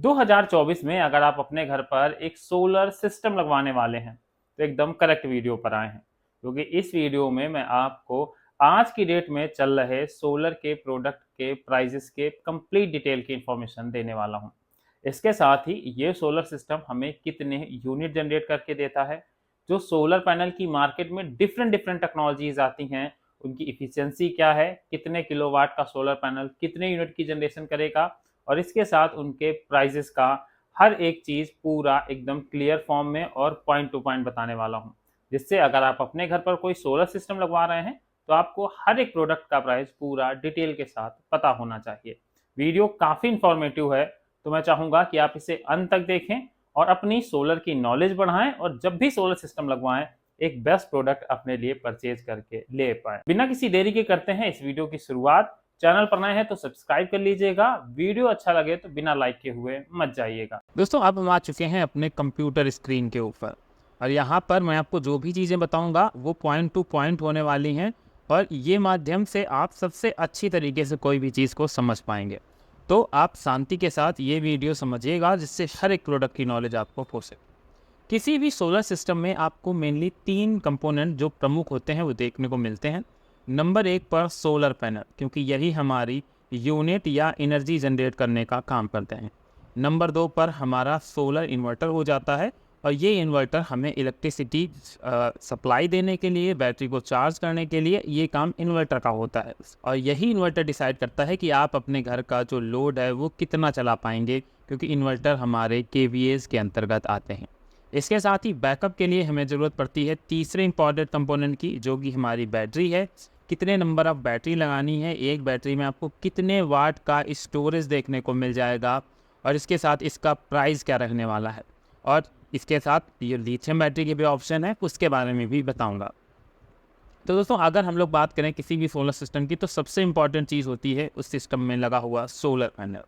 2024 में अगर आप अपने घर पर एक सोलर सिस्टम लगवाने वाले हैं तो एकदम करेक्ट वीडियो पर आए हैं, क्योंकि इस वीडियो में मैं आपको आज की डेट में चल रहे सोलर के प्रोडक्ट के प्राइजेस के कंप्लीट डिटेल की इंफॉर्मेशन देने वाला हूं। इसके साथ ही ये सोलर सिस्टम हमें कितने यूनिट जनरेट करके देता है, जो सोलर पैनल की मार्केट में डिफरेंट डिफरेंट टेक्नोलॉजीज आती हैं, उनकी इफिशियंसी क्या है, कितने किलोवाट का सोलर पैनल कितने यूनिट की जनरेशन करेगा, और इसके साथ उनके प्राइजेस का हर एक चीज़ पूरा एकदम क्लियर फॉर्म में और पॉइंट टू पॉइंट बताने वाला हूँ, जिससे अगर आप अपने घर पर कोई सोलर सिस्टम लगवा रहे हैं तो आपको हर एक प्रोडक्ट का प्राइस पूरा डिटेल के साथ पता होना चाहिए। वीडियो काफ़ी इंफॉर्मेटिव है, तो मैं चाहूँगा कि आप इसे अंत तक देखें और अपनी सोलर की नॉलेज बढ़ाएं, और जब भी सोलर सिस्टम लगवाएं एक बेस्ट प्रोडक्ट अपने लिए परचेज करके ले पाएं। बिना किसी देरी के करते हैं इस वीडियो की शुरुआत। चैनल पर नए हैं तो सब्सक्राइब कर लीजिएगा, वीडियो अच्छा लगे तो बिना लाइक के हुए मत जाइएगा। दोस्तों अब हम आ चुके हैं अपने कंप्यूटर स्क्रीन के ऊपर और यहाँ पर मैं आपको जो भी चीज़ें बताऊंगा वो पॉइंट टू पॉइंट होने वाली हैं और ये माध्यम से आप सबसे अच्छी तरीके से कोई भी चीज़ को समझ पाएंगे। तो आप शांति के साथ ये वीडियो समझिएगा जिससे हर एक प्रोडक्ट की नॉलेज आपको हो सके। किसी भी सोलर सिस्टम में आपको मेनली 3 कंपोनेंट जो प्रमुख होते हैं वो देखने को मिलते हैं। नंबर 1 पर सोलर पैनल, क्योंकि यही हमारी यूनिट या एनर्जी जनरेट करने का काम करते हैं। नंबर 2 पर हमारा सोलर इन्वर्टर हो जाता है और ये इन्वर्टर हमें इलेक्ट्रिसिटी सप्लाई देने के लिए, बैटरी को चार्ज करने के लिए ये काम इन्वर्टर का होता है। और यही इन्वर्टर डिसाइड करता है कि आप अपने घर का जो लोड है वो कितना चला पाएंगे, क्योंकि इन्वर्टर हमारे KVAs के अंतर्गत आते हैं। इसके साथ ही बैकअप के लिए हमें ज़रूरत पड़ती है तीसरे इंपॉर्टेंट कंपोनेंट की, जो कि हमारी बैटरी है। कितने नंबर ऑफ बैटरी लगानी है, एक बैटरी में आपको कितने वाट का स्टोरेज देखने को मिल जाएगा, और इसके साथ इसका प्राइस क्या रहने वाला है, और इसके साथ ये लिथियम बैटरी के भी ऑप्शन है, उसके बारे में भी बताऊंगा। तो दोस्तों अगर हम लोग बात करें किसी भी सोलर सिस्टम की, तो सबसे इम्पॉर्टेंट चीज़ होती है उस सिस्टम में लगा हुआ सोलर पैनल।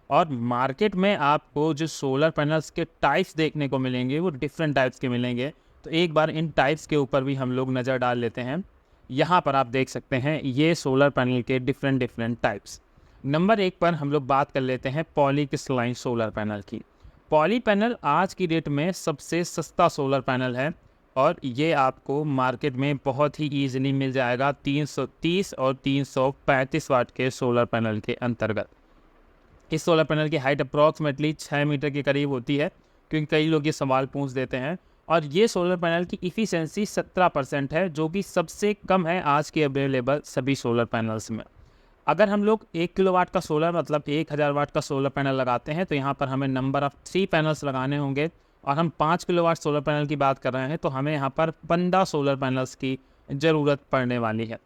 और मार्केट में आपको जो सोलर पैनल्स के टाइप्स देखने को मिलेंगे वो डिफरेंट टाइप्स के मिलेंगे। तो एक बार इन टाइप्स के ऊपर भी हम लोग नज़र डाल लेते हैं। यहाँ पर आप देख सकते हैं ये सोलर पैनल के डिफरेंट टाइप्स। नंबर 1 पर हम लोग बात कर लेते हैं पॉलीक्रिस्टलाइन सोलर पैनल की। पॉली पैनल आज की डेट में सबसे सस्ता सोलर पैनल है और ये आपको मार्केट में बहुत ही ईजिली मिल जाएगा 330 और 335 वाट के सोलर पैनल के अंतर्गत। इस सोलर पैनल की हाइट अप्रॉक्सीमेटली 6 मीटर के करीब होती है, क्योंकि कई लोग ये सवाल पूछ देते हैं। और ये सोलर पैनल की इफ़िशेंसी 17% है, जो कि सबसे कम है आज के अवेलेबल सभी सोलर पैनल्स में। अगर हम लोग 1 किलोवाट का सोलर मतलब 1000 वाट का सोलर पैनल लगाते हैं तो यहाँ पर हमें नंबर ऑफ़ 3 पैनल्स लगाने होंगे, और हम 5 किलोवाट सोलर पैनल की बात कर रहे हैं तो हमें यहाँ पर 15 सोलर पैनल्स की ज़रूरत पड़ने वाली है।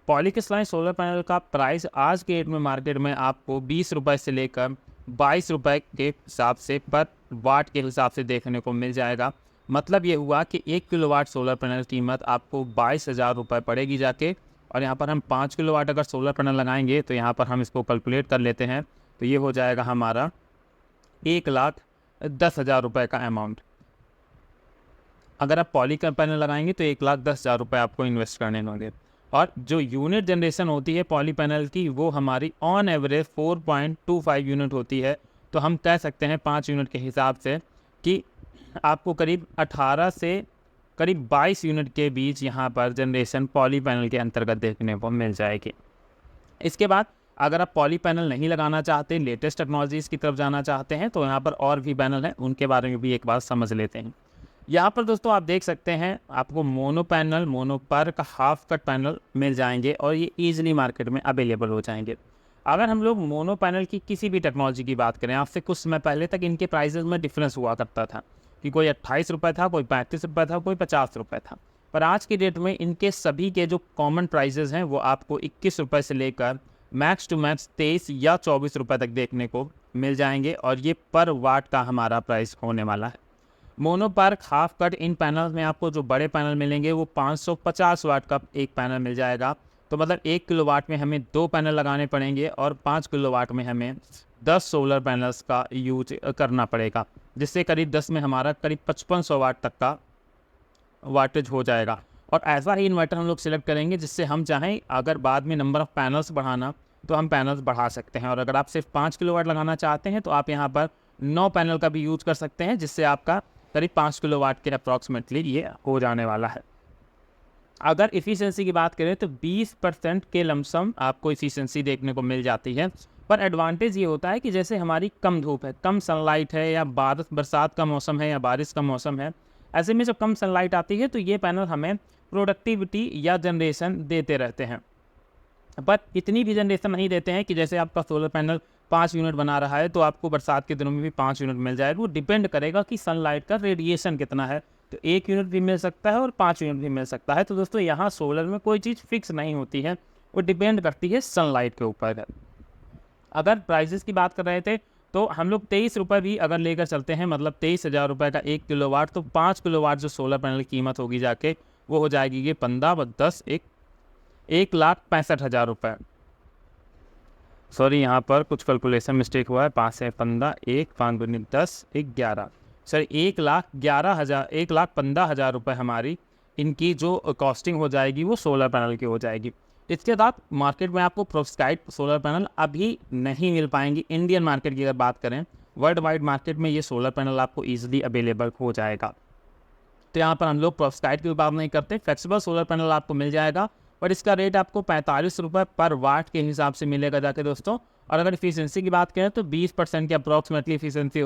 पॉलीक्रिस्टलाइन सोलर पैनल का प्राइस आज के डेट में मार्केट में आपको 20 रुपये से लेकर 22 रुपये के हिसाब से पर वाट के हिसाब से देखने को मिल जाएगा। मतलब ये हुआ कि 1 किलोवाट सोलर पैनल की कीमत आपको 22,000 रुपये पड़ेगी जाके। और यहाँ पर हम 5 किलोवाट अगर सोलर पैनल लगाएंगे तो यहाँ पर हम इसको कैलकुलेट कर लेते हैं, तो ये हो जाएगा हमारा 1,10,000 रुपये का अमाउंट। अगर आप पॉली पैनल लगाएंगे तो 1,10,000 रुपये आपको इन्वेस्ट करने होंगे। और जो यूनिट जनरेशन होती है पॉली पैनल की वो हमारी ऑन एवरेज 4.25 यूनिट होती है। तो हम कह सकते हैं 5 यूनिट के हिसाब से कि आपको करीब 18 से करीब 22 यूनिट के बीच यहाँ पर जनरेशन पॉली पैनल के अंतर्गत देखने को मिल जाएगी। इसके बाद अगर आप पॉली पैनल नहीं लगाना चाहते, लेटेस्ट टेक्नोलॉजीज़ की तरफ जाना चाहते हैं, तो यहाँ पर और भी पैनल हैं, उनके बारे में भी एक बार समझ लेते हैं। यहाँ पर दोस्तों आप देख सकते हैं आपको मोनो पैनल, मोनोपर का हाफ कट पैनल मिल जाएंगे और ये ईजिली मार्केट में अवेलेबल हो जाएंगे। अगर हम लोग मोनो पैनल की किसी भी टेक्नोलॉजी की बात करें, आपसे कुछ समय पहले तक इनके प्राइसेस में डिफरेंस हुआ करता था कि कोई 28 रुपये था, कोई 35 रुपये था, कोई 50 रुपये था। पर आज की डेट में इनके सभी के जो कॉमन प्राइजेज़ हैं वो आपको 21 रुपये से लेकर मैक्स टू मैक्स 23 या 24 रुपये तक देखने को मिल जाएंगे, और ये पर वाट का हमारा प्राइस होने वाला है। मोनोपार्क हाफ कट इन पैनल में आपको जो बड़े पैनल मिलेंगे वो 550 वाट का एक पैनल मिल जाएगा। तो मतलब 1 किलोवाट में हमें 2 पैनल लगाने पड़ेंगे और 5 किलोवाट में हमें 10 सोलर पैनल्स का यूज करना पड़ेगा, जिससे करीब 10 में हमारा करीब 5500 वाट तक का वाटेज हो जाएगा। और ऐसा ही इन्वर्टर हम लोग सिलेक्ट करेंगे जिससे हम चाहें अगर बाद में नंबर ऑफ़ पैनल्स बढ़ाना तो हम पैनल्स बढ़ा सकते हैं। और अगर आप सिर्फ 5 किलोवाट लगाना चाहते हैं तो आप यहाँ पर 9 पैनल का भी यूज कर सकते हैं, जिससे आपका करीब 5 किलोवाट के अप्रॉक्सीमेटली ये हो जाने वाला है। अगर इफ़िशियंसी की बात करें तो 20% के लमसम आपको इफ़िशियंसी देखने को मिल जाती है। पर एडवांटेज ये होता है कि जैसे हमारी कम धूप है, कम सनलाइट है, या बरसात का मौसम है या बारिश का मौसम है, ऐसे में जब कम सनलाइट आती है तो ये पैनल हमें प्रोडक्टिविटी या जनरेशन देते रहते हैं। बट इतनी भी जनरेशन नहीं देते हैं कि जैसे आपका सोलर पैनल 5 यूनिट बना रहा है तो आपको बरसात के दिनों में भी 5 यूनिट मिल जाएगा। वो डिपेंड करेगा कि सनलाइट का रेडिएशन कितना है, तो 1 यूनिट भी मिल सकता है और 5 यूनिट भी मिल सकता है। तो दोस्तों यहाँ सोलर में कोई चीज़ फिक्स नहीं होती है, वो डिपेंड करती है सनलाइट के ऊपर। अगर प्राइजेस की बात कर रहे थे तो हम लोग 23 रुपये भी अगर लेकर चलते हैं, मतलब 23,000 रुपये का 1 किलोवाट, तो 5 किलोवाट जो सोलर पैनल की कीमत होगी जाके वो हो जाएगी ये 15 व 10 1,65,000 रुपये। सॉरी, यहाँ पर कुछ कैलकुलेशन मिस्टेक हुआ है। 5 से 15, 1, 5 दूनी 10, 11, सॉरी 1,15,000 रुपये हमारी इनकी जो कॉस्टिंग हो जाएगी वो सोलर पैनल की हो जाएगी। इसके बाद मार्केट में आपको पेरोव्स्काइट सोलर पैनल अभी नहीं मिल पाएंगी। इंडियन मार्केट की अगर बात करें, वर्ल्ड वाइड मार्केट में ये सोलर पैनल आपको ईजिली अवेलेबल हो जाएगा। तो यहाँ पर हम लोग पेरोव्स्काइट की बात नहीं करते, फ्लेक्सिबल सोलर पैनल आपको मिल जाएगा, पर इसका रेट आपको 45 रुपये पर वाट के हिसाब से मिलेगा जाके दोस्तों। और अगर इफिशियंसी की बात करें तो 20% की अप्रॉक्सीमेटली इफिशियंसी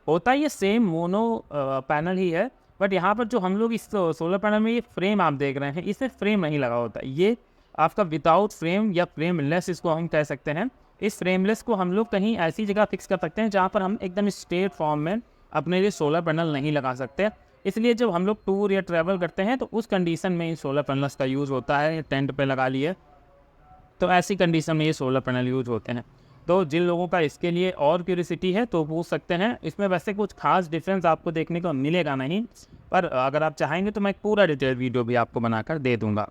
होता है ये सेम मोनो पैनल ही है। बट यहाँ पर जो हम लोग इस सोलर पैनल में ये फ्रेम आप देख रहे हैं, इसमें फ्रेम नहीं लगा होता, ये आपका विदाउट फ्रेम या फ्रेमलेस इसको हम कह सकते हैं। इस फ्रेमलेस को हम लोग कहीं ऐसी जगह फिक्स कर सकते हैं जहाँ पर हम एकदम स्ट्रेट फॉर्म में अपने लिए सोलर पैनल नहीं लगा सकते। इसलिए जब हम लोग टूर या ट्रैवल करते हैं तो उस कंडीशन में इन सोलर पैनल्स का यूज़ होता है। टेंट पे लगा लिए तो ऐसी कंडीशन में ये सोलर पैनल यूज़ होते हैं। तो जिन लोगों का इसके लिए और क्यूरियोसिटी है तो पूछ सकते हैं। इसमें वैसे कुछ खास डिफरेंस आपको देखने को मिलेगा नहीं, पर अगर आप चाहेंगे तो मैं एक पूरा डिटेल वीडियो भी आपको बनाकर दे दूँगा।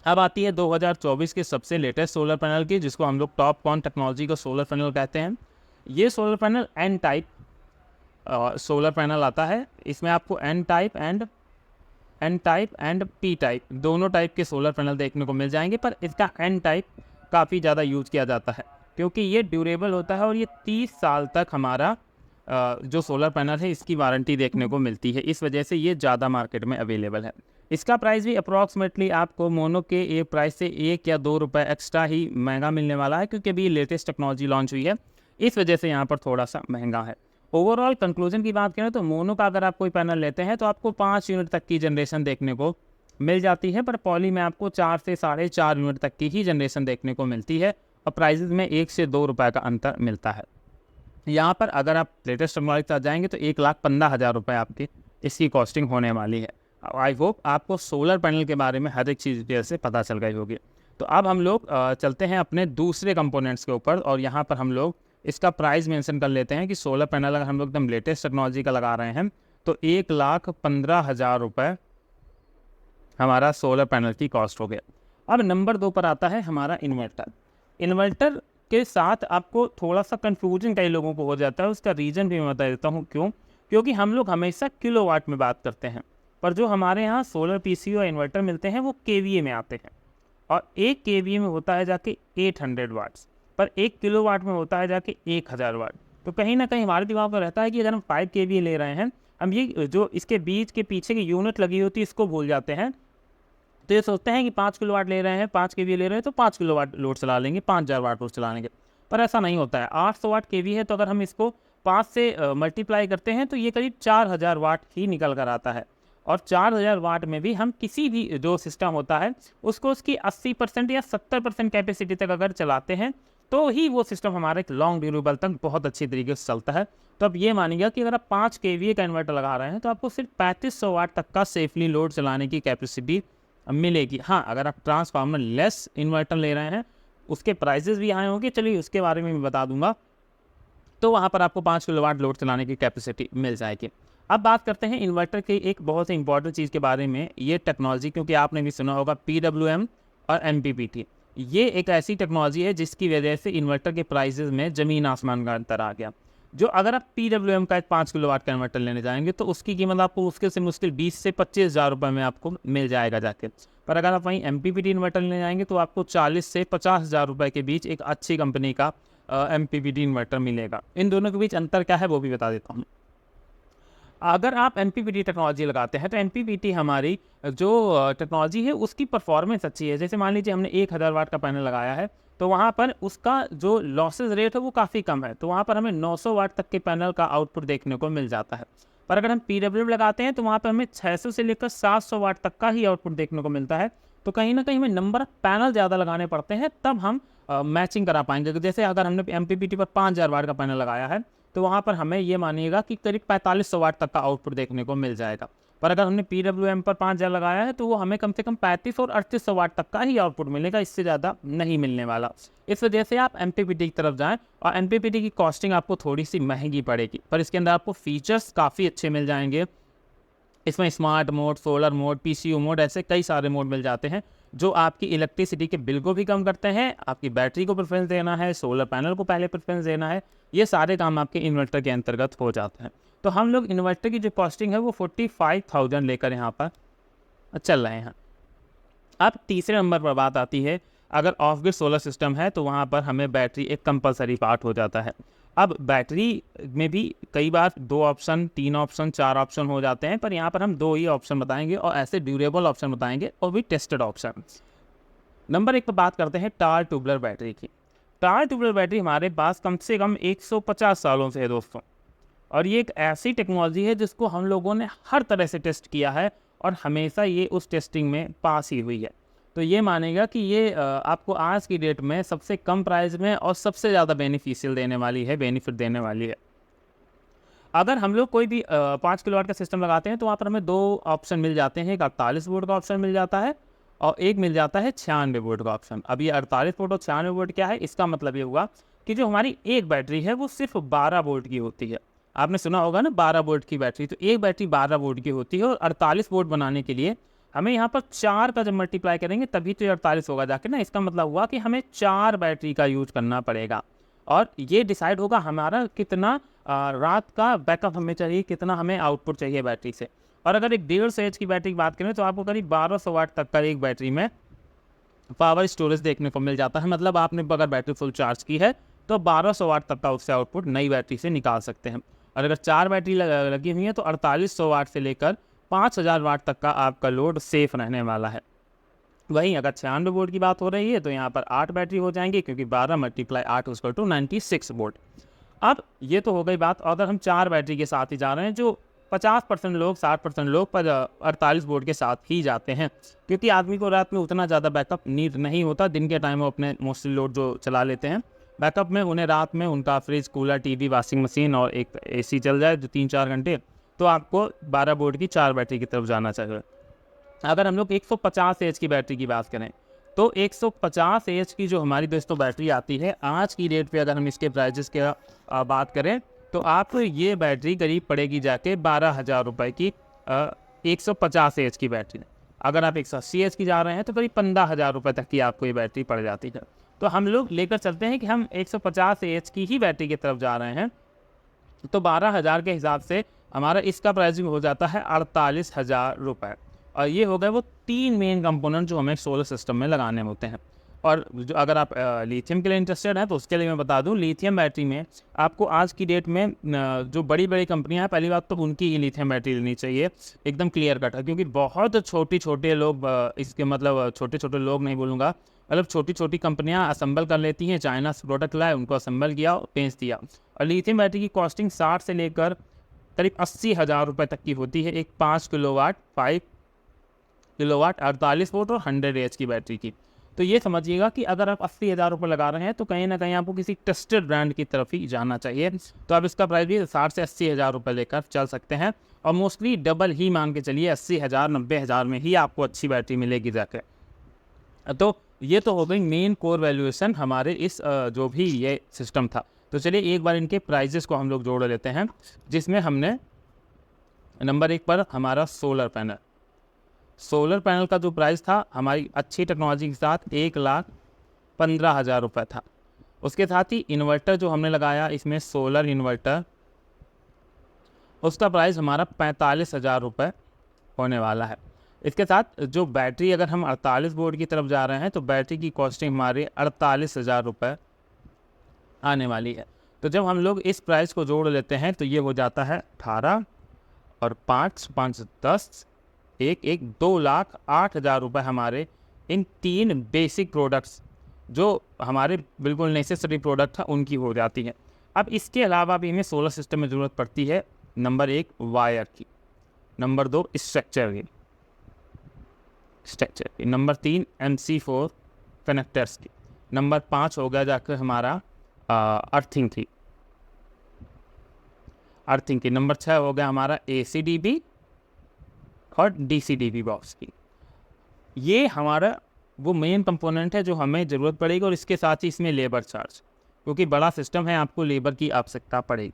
अब आती है 2024 के सबसे लेटेस्ट सोलर पैनल की, जिसको हम लोग टॉपकॉन टेक्नोलॉजी का सोलर पैनल कहते हैं। ये solar panel N type solar panel आता है। इसमें आपको N type and P type दोनों टाइप के सोलर पैनल देखने को मिल जाएंगे, पर इसका एन टाइप काफ़ी ज़्यादा यूज़ किया जाता है क्योंकि ये ड्यूरेबल होता है और ये 30 साल तक हमारा जो सोलर पैनल है इसकी वारंटी देखने को मिलती है। इस वजह से ये ज़्यादा मार्केट में अवेलेबल है। इसका प्राइस भी अप्रॉक्सीमेटली आपको मोनो के एक प्राइस से 1 या 2 रुपये एक्स्ट्रा ही महंगा मिलने वाला है, क्योंकि अभी लेटेस्ट टेक्नोलॉजी लॉन्च हुई है, इस वजह से यहाँ पर थोड़ा सा महंगा है। ओवरऑल कंक्लूजन की बात करें तो मोनो का अगर आप कोई पैनल लेते हैं तो आपको 5 यूनिट तक की जनरेशन देखने को मिल जाती है, पर पॉली में आपको 4 से 4.5 यूनिट तक की ही जनरेशन देखने को मिलती है और प्राइजेज में 1 से 2 रुपये का अंतर मिलता है। यहाँ पर अगर आप लेटेस्ट टेक्नोलॉजी के साथ जाएंगे तो 1,15,000 रुपये आपकी इसकी कॉस्टिंग होने वाली है। आई होप आपको सोलर पैनल के बारे में हर एक चीज़ डिटेल से पता चल गई होगी। तो अब हम लोग चलते हैं अपने दूसरे कंपोनेंट्स के ऊपर, और यहाँ पर हम लोग इसका प्राइस मेंशन कर लेते हैं कि सोलर पैनल अगर हम लोग एकदम लेटेस्ट टेक्नोलॉजी का लगा रहे हैं तो 1,15,000 रुपये हमारा सोलर पैनल की कॉस्ट हो गया। अब नंबर 2 पर आता है हमारा इन्वर्टर। इन्वर्टर के साथ आपको थोड़ा सा कन्फ्यूजन कई लोगों को हो जाता है, उसका रीज़न भी मैं बता देता हूँ क्यों। क्योंकि हम लोग हमेशा किलोवाट में बात करते हैं, पर जो हमारे यहाँ सोलर पीसी और इन्वर्टर मिलते हैं वो केवीए में आते हैं, और 1 केवीए में होता है जाके 800 वाट्स, पर 1 किलोवाट में होता है जाके 1000 वाट। तो कहीं ना कहीं हमारे दिमाग में रहता है कि अगर हम 5 केवीए ले रहे हैं, हम ये जो इसके बीच के पीछे की यूनिट लगी होती है इसको भूल जाते हैं। तो ये सोचते हैं कि 5 किलोवाट ले रहे हैं, 5 केवीए ले रहे हैं तो 5 किलोवाट लोड चला लेंगे, 5000 वाट लोड चला लेंगे, पर ऐसा नहीं होता है। 800 वाट केवी है तो अगर हम इसको 5 से मल्टीप्लाई करते हैं तो ये करीब 4000 वाट ही निकल कर आता है। और 4000 वाट में भी हम किसी भी जो सिस्टम होता है उसको उसकी 80% या 70% कैपेसिटी तक अगर चलाते हैं तो ही वो सिस्टम हमारे एक लॉन्ग ड्यूरेबल तक बहुत अच्छी तरीके से चलता है। तो अब ये मानिएगा कि अगर आप 5 केवीए का इन्वर्टर लगा रहे हैं तो आपको सिर्फ 3500 वाट तक का सेफली लोड चलाने की कैपेसिटी मिलेगी। हाँ, अगर आप ट्रांसफार्मर लेस इन्वर्टर ले रहे हैं उसके प्राइसेस भी आए होंगे, चलिए उसके बारे में भी बता दूंगा। तो वहाँ पर आपको 5 किलोवाट लोड चलाने की कैपेसिटी मिल जाएगी। अब बात करते हैं इन्वर्टर की एक बहुत ही इंपॉर्टेंट चीज़ के बारे में, ये टेक्नोलॉजी, क्योंकि आपने भी सुना होगा PWM और MPPT। ये एक ऐसी टेक्नोलॉजी है जिसकी वजह से इन्वर्टर के प्राइसेस में ज़मीन आसमान का अंतर आ गया। जो अगर आप PWM का एक 5 किलोवाट का इन्वर्टर लेने जाएंगे तो उसकी कीमत आपको मुश्किल से मुश्किल 20 से 25,000 रुपये में आपको मिल जाएगा जाके। पर अगर आप वहीं MPPT इन्वर्टर लेने जाएंगे तो आपको 40 से 50,000 रुपये के बीच एक अच्छी कंपनी का MPPT इन्वर्टर मिलेगा। इन दोनों के बीच अंतर क्या है वो भी बता देता हूँ। अगर आप MPPT टेक्नोलॉजी लगाते हैं तो MPPT हमारी जो टेक्नोलॉजी है उसकी परफॉर्मेंस अच्छी है। जैसे मान लीजिए हमने 1000 वाट का पैनल लगाया है तो वहाँ पर उसका जो लॉसेज रेट है वो काफ़ी कम है, तो वहाँ पर हमें 900 वाट तक के पैनल का आउटपुट देखने को मिल जाता है। पर अगर हम PWM लगाते हैं तो वहाँ पर हमें 600 से लेकर 700 वाट तक का ही आउटपुट देखने को मिलता है। तो कहीं ना कहीं हमें नंबर ऑफ पैनल ज़्यादा लगाने पड़ते हैं तब हम मैचिंग करा पाएंगे। जैसे अगर हमने MPPT पर 5000 वाट का पैनल लगाया है तो वहाँ पर हमें ये मानिएगा कि करीब 4500 वाट तक का आउटपुट देखने को मिल जाएगा। पर अगर हमने PWM पर 5000 लगाया है तो वो हमें कम से कम 35 और 3800 वाट तक का ही आउटपुट मिलेगा, इससे ज़्यादा नहीं मिलने वाला। इस वजह से आप MPPT की तरफ जाएं और MPPT की कॉस्टिंग आपको थोड़ी सी महंगी पड़ेगी, पर इसके अंदर आपको फीचर्स काफ़ी अच्छे मिल जाएंगे। इसमें smart mode, solar mode, PCO mode, ऐसे कई सारे मोड मिल जाते हैं जो आपकी इलेक्ट्रिसिटी के बिल को भी कम करते हैं। आपकी बैटरी को प्रेफरेंस देना है, सोलर पैनल को पहले प्रेफरेंस देना है, ये सारे काम आपके इन्वर्टर के अंतर्गत हो जाते हैं। तो हम लोग इन्वर्टर की जो कॉस्टिंग है वो 45,000 लेकर यहाँ पर चल रहे हैं। अब तीसरे नंबर पर बात आती है, अगर ऑफ ग्रिड सोलर सिस्टम है तो वहाँ पर हमें बैटरी एक कंपलसरी पार्ट हो जाता है। अब बैटरी में भी कई बार 2 ऑप्शन, 3 ऑप्शन, 4 ऑप्शन हो जाते हैं, पर यहाँ पर हम 2 ही ऑप्शन बताएंगे और ऐसे ड्यूरेबल ऑप्शन बताएंगे और भी टेस्टेड ऑप्शन। नंबर 1 पर बात करते हैं टार ट्यूबलर बैटरी की। टार ट्यूबलर बैटरी हमारे पास कम से कम 150 सालों से है दोस्तों, और ये एक ऐसी टेक्नोलॉजी है जिसको हम लोगों ने हर तरह से टेस्ट किया है और हमेशा ये उस टेस्टिंग में पास ही हुई है। तो ये मानेगा कि ये आपको आज की डेट में सबसे कम प्राइस में और सबसे ज़्यादा बेनिफिशियल देने वाली है, बेनिफिट देने वाली है। अगर हम लोग कोई भी 5 किलोवाट का सिस्टम लगाते हैं तो वहाँ पर हमें 2 ऑप्शन मिल जाते हैं। एक 48 वोल्ट का ऑप्शन मिल जाता है और एक मिल जाता है 96 वोल्ट का ऑप्शन। अब ये 48 वोल्ट और 96 वोल्ट क्या है, इसका मतलब ये हुआ कि जो हमारी एक बैटरी है वो सिर्फ 12 वोल्ट की होती है। आपने सुना होगा ना 12 वोल्ट की बैटरी, तो एक बैटरी 12 वोल्ट की होती है और 48 वोल्ट बनाने के लिए हमें यहाँ पर 4 का जब मल्टीप्लाई करेंगे तभी तो ये 48 होगा जाके ना। इसका मतलब हुआ कि हमें 4 बैटरी का यूज करना पड़ेगा और ये डिसाइड होगा हमारा कितना रात का बैकअप हमें चाहिए, कितना हमें आउटपुट चाहिए बैटरी से। और अगर एक 150 एच की बैटरी की बात करें तो आपको करीब 1200 वाट तक का एक बैटरी में पावर स्टोरेज देखने को मिल जाता है। मतलब आपने अगर बैटरी फुल चार्ज की है तो 1200 वाट तक का उससे आउटपुट नई बैटरी से निकाल सकते हैं। और अगर 4 बैटरी लगी हुई है तो 4800 वाट से लेकर 5000 वाट तक का आपका लोड सेफ रहने वाला है। वहीं अगर 96 वोल्ट की बात हो रही है तो यहाँ पर 8 बैटरी हो जाएंगी, क्योंकि 12 × 8 = 96 वोल्ट। अब ये तो हो गई बात। अगर हम 4 बैटरी के साथ ही जा रहे हैं, जो 50% लोग, 60% लोग पर 48 वोल्ट के साथ ही जाते हैं, क्योंकि आदमी को रात में उतना ज़्यादा बैकअप नीड नहीं होता। दिन के टाइम वो अपने मोस्टली लोड जो चला लेते हैं, बैकअप में उन्हें रात में उनका fridge, cooler, TV, washing machine और एक AC चल जाए जो 3-4 घंटे, तो आपको 12 वोल्ट की 4 बैटरी की तरफ जाना चाहिए। अगर हम लोग 150 एच की बैटरी की बात करें तो 150 एच की जो हमारी दोस्तों बैटरी आती है आज की डेट पे, अगर हम इसके प्राइजेस की बात करें तो आपको ये बैटरी करीब पड़ेगी जाके 12,000 रुपये की 150 एच की बैटरी। अगर आप 180 एच की जा रहे हैं तो करीब 15,000 रुपये तक की आपको ये बैटरी पड़ जाती है। तो हम लोग लेकर चलते हैं कि हम 150 एच की ही बैटरी की तरफ जा रहे हैं, तो 12,000 के हिसाब से हमारा इसका प्राइसिंग हो जाता है 48,000 रुपये। और ये हो गए वो 3 मेन कंपोनेंट जो हमें सोलर सिस्टम में लगाने होते हैं। और जो अगर आप लिथियम के लिए इंटरेस्टेड हैं तो उसके लिए मैं बता दूं, लिथियम बैटरी में आपको आज की डेट में जो बड़ी बड़ी कंपनियां हैं, पहली बात तो उनकी ही लिथियम बैटरी लेनी चाहिए, एकदम क्लियर कट है। क्योंकि बहुत छोटे लोग इसके मतलब छोटे लोग नहीं बोलूँगा, मतलब छोटी कंपनियां असेंबल कर लेती हैं। चाइना से प्रोडक्ट लाए, उनको असेंबल किया, बेच दिया। और लिथियम बैटरी की कॉस्टिंग 60 से लेकर करीब 80,000 रुपये तक की होती है, एक 5 किलोवाट, 5 किलोवाट, 48 वोल्ट और 100 एच की बैटरी की। तो ये समझिएगा कि अगर आप 80,000 रुपये लगा रहे हैं तो कहीं ना कहीं आपको किसी टेस्टेड ब्रांड की तरफ ही जाना चाहिए। तो आप इसका प्राइस भी 60 से 80,000 रुपये लेकर चल सकते हैं, और मोस्टली डबल ही मान के चलिए, 80,000, 90,000 में ही आपको अच्छी बैटरी मिलेगी जाकर। तो ये तो हो गई मेन कोर वैल्यूएशन हमारे इस जो भी ये सिस्टम था। तो चलिए एक बार इनके प्राइजेस को हम लोग जोड़ लेते हैं, जिसमें हमने नंबर 1 पर हमारा सोलर पैनल का जो प्राइस था हमारी अच्छी टेक्नोलॉजी के साथ 1,15,000 रुपये था। उसके साथ ही इन्वर्टर जो हमने लगाया, इसमें सोलर इन्वर्टर, उसका प्राइस हमारा 45,000 रुपये होने वाला है। इसके साथ जो बैटरी, अगर हम 48 वोल्ट की तरफ जा रहे हैं तो बैटरी की कॉस्टिंग हमारी 48,000 रुपये आने वाली है। तो जब हम लोग इस प्राइस को जोड़ लेते हैं तो ये हो जाता है 18 और 5 5 10 एक 2,08,000 रुपये हमारे इन 3 बेसिक प्रोडक्ट्स जो हमारे बिल्कुल नेसेसरी प्रोडक्ट है उनकी हो जाती है। अब इसके अलावा भी हमें सोलर सिस्टम में ज़रूरत पड़ती है नंबर 1 वायर की, नंबर 2 स्ट्रक्चर की, नंबर 3 MC4 कनेक्टर्स की, नंबर 5 हो गया जाकर हमारा अर्थिंग की, नंबर 6 हो गया हमारा ACDB और DCDB बॉक्स की। ये हमारा वो मेन कंपोनेंट है जो हमें ज़रूरत पड़ेगी, और इसके साथ ही इसमें लेबर चार्ज, क्योंकि बड़ा सिस्टम है आपको लेबर की आवश्यकता पड़ेगी।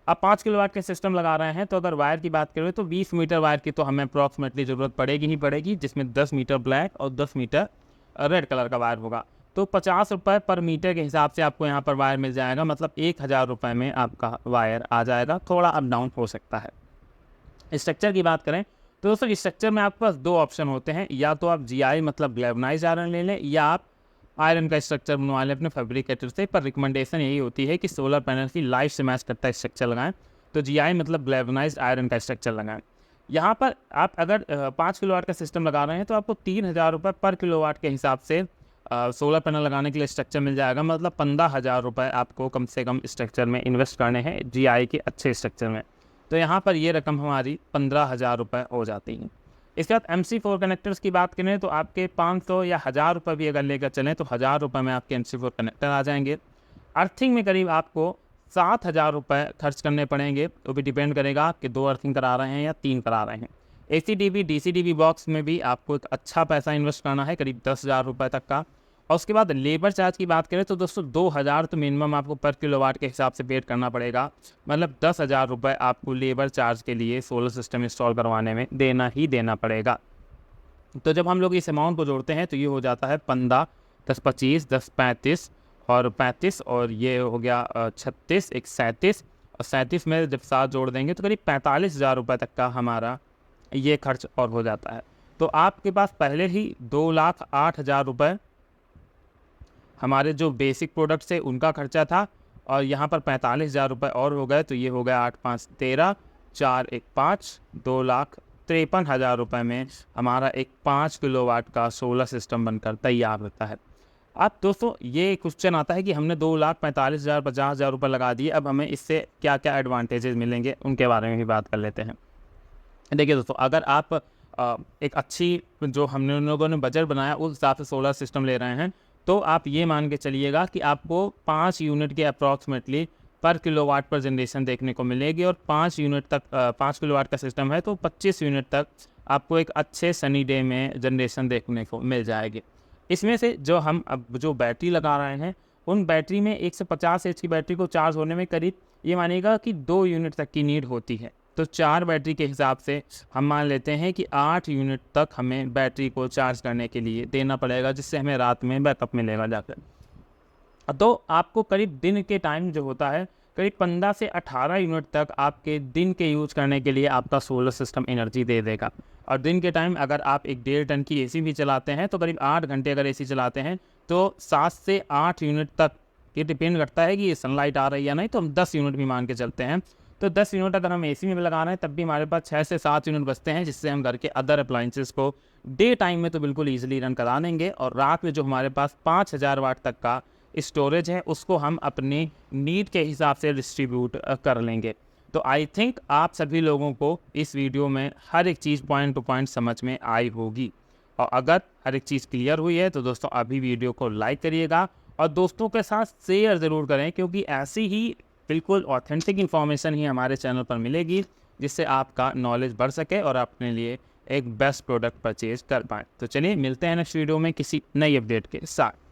अब 5 किलोवाट के सिस्टम लगा रहे हैं तो अगर वायर की बात करें तो 20 मीटर वायर की तो हमें अप्रॉक्सीमेटली ज़रूरत पड़ेगी ही पड़ेगी, जिसमें 10 मीटर ब्लैक और 10 मीटर रेड कलर का वायर होगा। तो 50 रुपये पर मीटर के हिसाब से आपको यहाँ पर वायर मिल जाएगा, मतलब 1,000 रुपये में आपका वायर आ जाएगा, थोड़ा अप डाउन हो सकता है। स्ट्रक्चर की बात करें तो दोस्तों स्ट्रक्चर में आपके पास 2 ऑप्शन होते हैं, या तो आप GI मतलब गैल्वेनाइज्ड आयरन ले लें, या आप आयरन का स्ट्रक्चर बनवा लें अपने फैब्रिकेटर से। पर रिकमेंडेशन यही होती है कि सोलर पैनल की लाइफ से मैच करता है स्ट्रक्चर लगाएं, तो GI मतलब गैल्वेनाइज्ड आयरन का स्ट्रक्चर लगाएं। यहाँ पर आप अगर 5 किलोवाट का सिस्टम लगा रहे हैं तो आपको 3,000 रुपये पर किलोवाट के हिसाब से सोलर पैनल लगाने के लिए स्ट्रक्चर मिल जाएगा, मतलब 15,000 रुपये आपको कम से कम स्ट्रक्चर में इन्वेस्ट करने हैं GI के अच्छे स्ट्रक्चर में। तो यहाँ पर ये रकम हमारी 15,000 रुपये हो जाती है। इसके बाद MC4 कनेक्टर्स की बात करें तो आपके 500 या 1,000 रुपये भी अगर लेकर चलें तो 1,000 रुपये में आपके MC4 कनेक्टर आ जाएंगे। अर्थिंग में करीब आपको 7,000 रुपये खर्च करने पड़ेंगे, वो भी डिपेंड करेगा कि 2 अर्थिंग करा रहे हैं या 3 करा रहे हैं। ACDB DCDB बॉक्स में भी आपको एक अच्छा पैसा इन्वेस्ट करना है, करीब 10,000 रुपये तक का। और उसके बाद लेबर चार्ज की बात करें तो दोस्तों 2,000 तो मिनिमम आपको पर किलोवाट के हिसाब से पेड करना पड़ेगा, मतलब 10,000 रुपये आपको लेबर चार्ज के लिए सोलर सिस्टम इंस्टॉल करवाने में देना ही देना पड़ेगा। तो जब हम लोग इस अमाउंट को जोड़ते हैं तो ये हो जाता है 15 10 25 10 35 और 35 और ये हो गया 36 एक 37 और 37 में जब 7 जोड़ देंगे तो करीब 45,000 रुपये तक का हमारा ये खर्च और हो जाता है। तो आपके पास पहले ही 2,08,000 रुपये हमारे जो बेसिक प्रोडक्ट्स है उनका खर्चा था, और यहाँ पर 45,000 रुपये और हो गए, तो ये हो गया 8 5 13 4 1 5 2,53,000 रुपये में हमारा एक 5 किलोवाट का सोलर सिस्टम बनकर तैयार होता है। अब दोस्तों ये क्वेश्चन आता है कि हमने 2,45,000 50,000 रुपये लगा दिए, अब हमें इससे क्या क्या एडवांटेजेस मिलेंगे उनके बारे में भी बात कर लेते हैं। देखिए दोस्तों, अगर आप एक अच्छी जो हमने उन लोगों ने बजट बनाया उस हिसाब से सोलर सिस्टम ले रहे हैं तो आप ये मान के चलिएगा कि आपको 5 यूनिट के अप्रॉक्सीमेटली पर किलोवाट पर जनरेशन देखने को मिलेगी, और 5 यूनिट तक 5 किलोवाट का सिस्टम है तो 25 यूनिट तक आपको एक अच्छे सनी डे में जनरेशन देखने को मिल जाएगी। इसमें से जो हम अब जो बैटरी लगा रहे हैं उन बैटरी में 150 एच की बैटरी को चार्ज होने में करीब ये मानिएगा कि 2 यूनिट तक की नीड होती है, तो 4 बैटरी के हिसाब से हम मान लेते हैं कि 8 यूनिट तक हमें बैटरी को चार्ज करने के लिए देना पड़ेगा, जिससे हमें रात में बैकअप मिलेगा जाकर। तो आपको करीब दिन के टाइम जो होता है करीब 15 से 18 यूनिट तक आपके दिन के यूज़ करने के लिए आपका सोलर सिस्टम एनर्जी दे देगा। और दिन के टाइम अगर आप एक 1.5 टन की AC भी चलाते हैं तो करीब 8 घंटे अगर AC चलाते हैं तो 7 से 8 यूनिट तक, ये डिपेंड करता है कि ये सनलाइट आ रही है या नहीं, तो हम 10 यूनिट भी मान के चलते हैं। तो 10 यूनिट अगर हम AC में लगा रहे हैं तब भी हमारे पास 6 से 7 यूनिट बचते हैं, जिससे हम घर के अदर अप्लाइंसेस को डे टाइम में तो बिल्कुल ईजिली रन करा देंगे, और रात में जो हमारे पास 5,000 वाट तक का स्टोरेज है उसको हम अपनी नीड के हिसाब से डिस्ट्रीब्यूट कर लेंगे। तो आई थिंक आप सभी लोगों को इस वीडियो में हर एक चीज़ पॉइंट टू पॉइंट समझ में आई होगी, और अगर हर एक चीज़ क्लियर हुई है तो दोस्तों अभी वीडियो को लाइक करिएगा और दोस्तों के साथ शेयर ज़रूर करें, क्योंकि ऐसी ही बिल्कुल ऑथेंटिक इन्फॉर्मेशन ही हमारे चैनल पर मिलेगी, जिससे आपका नॉलेज बढ़ सके और अपने लिए एक बेस्ट प्रोडक्ट परचेज कर पाएँ। तो चलिए मिलते हैं नेक्स्ट वीडियो में किसी नई अपडेट के साथ।